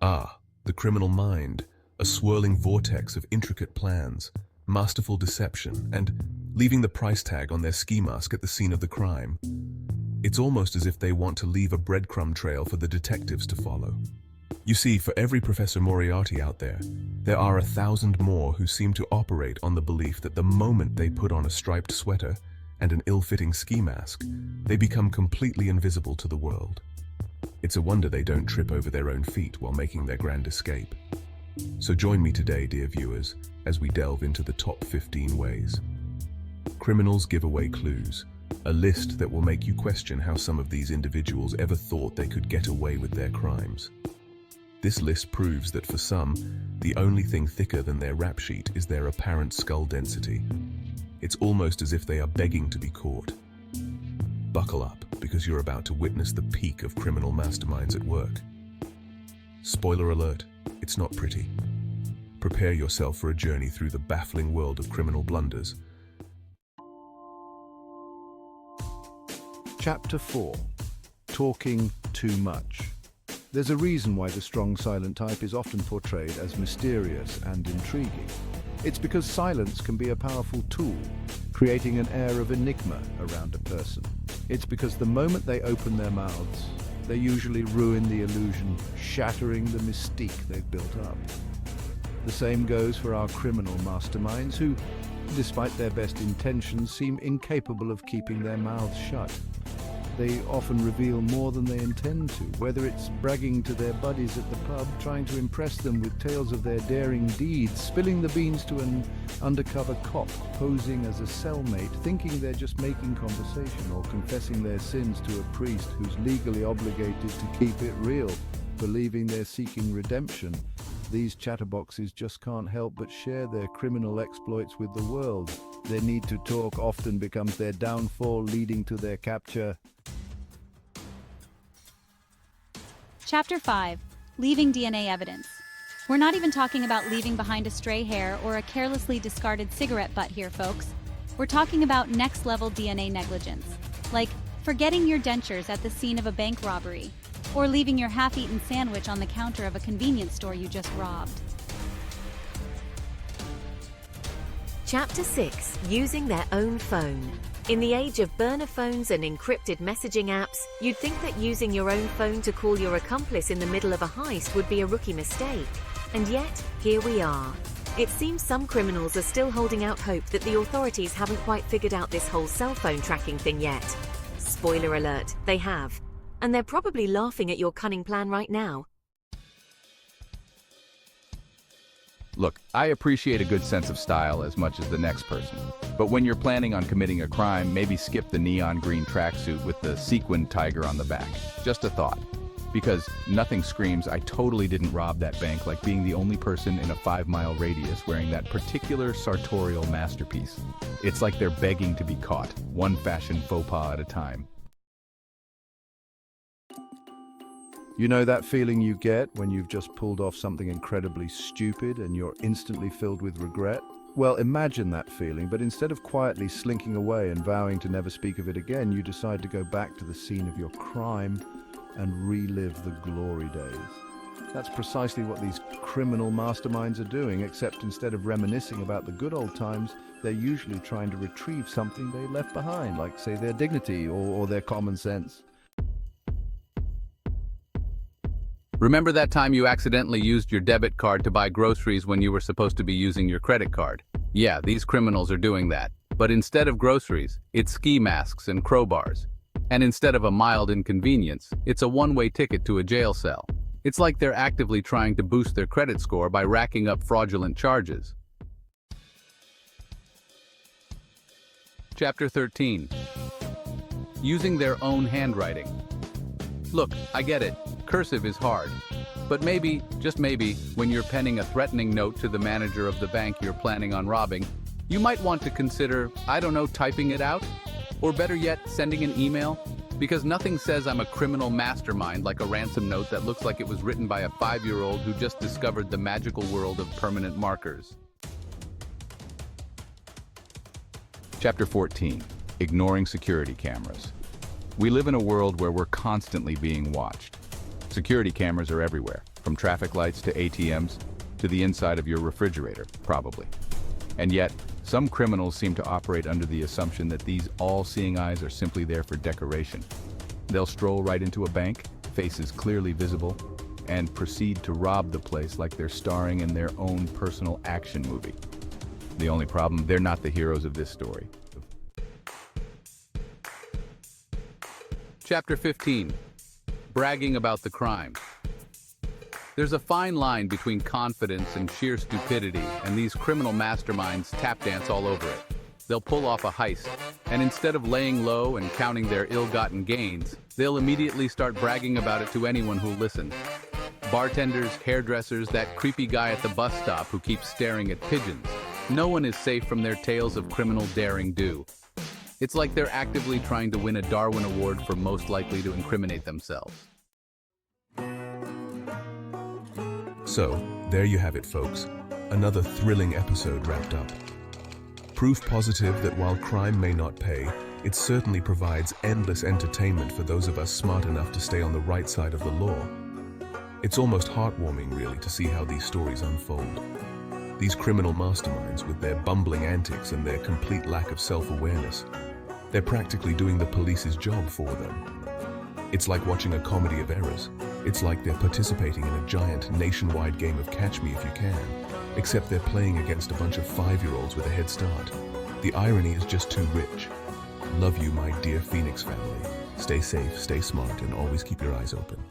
Ah, the criminal mind, a swirling vortex of intricate plans, masterful deception, and leaving the price tag on their ski mask at the scene of the crime. It's almost as if they want to leave a breadcrumb trail for the detectives to follow. You see, for every Professor Moriarty out there are 1,000 more who seem to operate on the belief that the moment they put on a striped sweater and an ill-fitting ski mask, they become completely invisible to the world. It's a wonder they don't trip over their own feet while making their grand escape. So join me today, dear viewers, as we delve into the top 15 ways. Criminals give away clues, a list that will make you question how some of these individuals ever thought they could get away with their crimes. This list proves that for some, the only thing thicker than their rap sheet is their apparent skull density. It's almost as if they are begging to be caught. Buckle up, because you're about to witness the peak of criminal masterminds at work. Spoiler alert, it's not pretty. Prepare yourself for a journey through the baffling world of criminal blunders. Chapter 4. Talking too much. There's a reason why the strong silent type is often portrayed as mysterious and intriguing. It's because silence can be a powerful tool, creating an air of enigma around a person. It's because the moment they open their mouths, they usually ruin the illusion, shattering the mystique they've built up. The same goes for our criminal masterminds who, despite their best intentions, seem incapable of keeping their mouths shut. They often reveal more than they intend to, whether it's bragging to their buddies at the pub, trying to impress them with tales of their daring deeds, spilling the beans to an undercover cop, posing as a cellmate, thinking they're just making conversation, or confessing their sins to a priest who's legally obligated to keep it real, believing they're seeking redemption. These chatterboxes just can't help but share their criminal exploits with the world. Their need to talk often becomes their downfall, leading to their capture. Chapter 5. Leaving DNA Evidence. We're not even talking about leaving behind a stray hair or a carelessly discarded cigarette butt here, folks. We're talking about next-level DNA negligence, like forgetting your dentures at the scene of a bank robbery, or leaving your half-eaten sandwich on the counter of a convenience store you just robbed. Chapter 6. Using their own phone. In the age of burner phones and encrypted messaging apps, you'd think that using your own phone to call your accomplice in the middle of a heist would be a rookie mistake. And yet, here we are. It seems some criminals are still holding out hope that the authorities haven't quite figured out this whole cell phone tracking thing yet. Spoiler alert, they have. And they're probably laughing at your cunning plan right now. Look, I appreciate a good sense of style as much as the next person. But when you're planning on committing a crime, maybe skip the neon green tracksuit with the sequined tiger on the back. Just a thought. Because nothing screams, I totally didn't rob that bank, like being the only person in a 5-mile radius wearing that particular sartorial masterpiece. It's like they're begging to be caught, one fashion faux pas at a time. You know that feeling you get when you've just pulled off something incredibly stupid and you're instantly filled with regret? Well, imagine that feeling, but instead of quietly slinking away and vowing to never speak of it again, you decide to go back to the scene of your crime and relive the glory days. That's precisely what these criminal masterminds are doing, except instead of reminiscing about the good old times, they're usually trying to retrieve something they left behind, like, say, their dignity or their common sense. Remember that time you accidentally used your debit card to buy groceries when you were supposed to be using your credit card? Yeah, these criminals are doing that. But instead of groceries, it's ski masks and crowbars. And instead of a mild inconvenience, it's a one-way ticket to a jail cell. It's like they're actively trying to boost their credit score by racking up fraudulent charges. Chapter 13. Using their own handwriting. Look, I get it. Cursive is hard. But maybe, just maybe, when you're penning a threatening note to the manager of the bank you're planning on robbing, you might want to consider, I don't know, typing it out? Or better yet, sending an email? Because nothing says I'm a criminal mastermind like a ransom note that looks like it was written by a 5-year-old who just discovered the magical world of permanent markers. Chapter 14. Ignoring security cameras. We live in a world where we're constantly being watched. Security cameras are everywhere, From traffic lights to ATMs to the inside of your refrigerator, probably. And yet, some criminals seem to operate under the assumption that these all-seeing eyes are simply there for decoration. They'll stroll right into a bank, faces clearly visible, and proceed to rob the place like they're starring in their own personal action movie. The only problem, they're not the heroes of this story. Chapter 15. Bragging about the crime. There's a fine line between confidence and sheer stupidity, and these criminal masterminds tap dance all over it. They'll pull off a heist, and instead of laying low and counting their ill-gotten gains, they'll immediately start bragging about it to anyone who'll listen. Bartenders, hairdressers, that creepy guy at the bus stop who keeps staring at pigeons. No one is safe from their tales of criminal daring-do. It's like they're actively trying to win a Darwin Award for most likely to incriminate themselves. So, there you have it, folks. Another thrilling episode wrapped up. Proof positive that while crime may not pay, it certainly provides endless entertainment for those of us smart enough to stay on the right side of the law. It's almost heartwarming, really, to see how these stories unfold. These criminal masterminds, with their bumbling antics and their complete lack of self-awareness, they're practically doing the police's job for them. It's like watching a comedy of errors. It's like they're participating in a giant nationwide game of Catch Me If You Can, except they're playing against a bunch of 5-year-olds with a head start. The irony is just too rich. Love you, my dear Phoenix family. Stay safe, stay smart, and always keep your eyes open.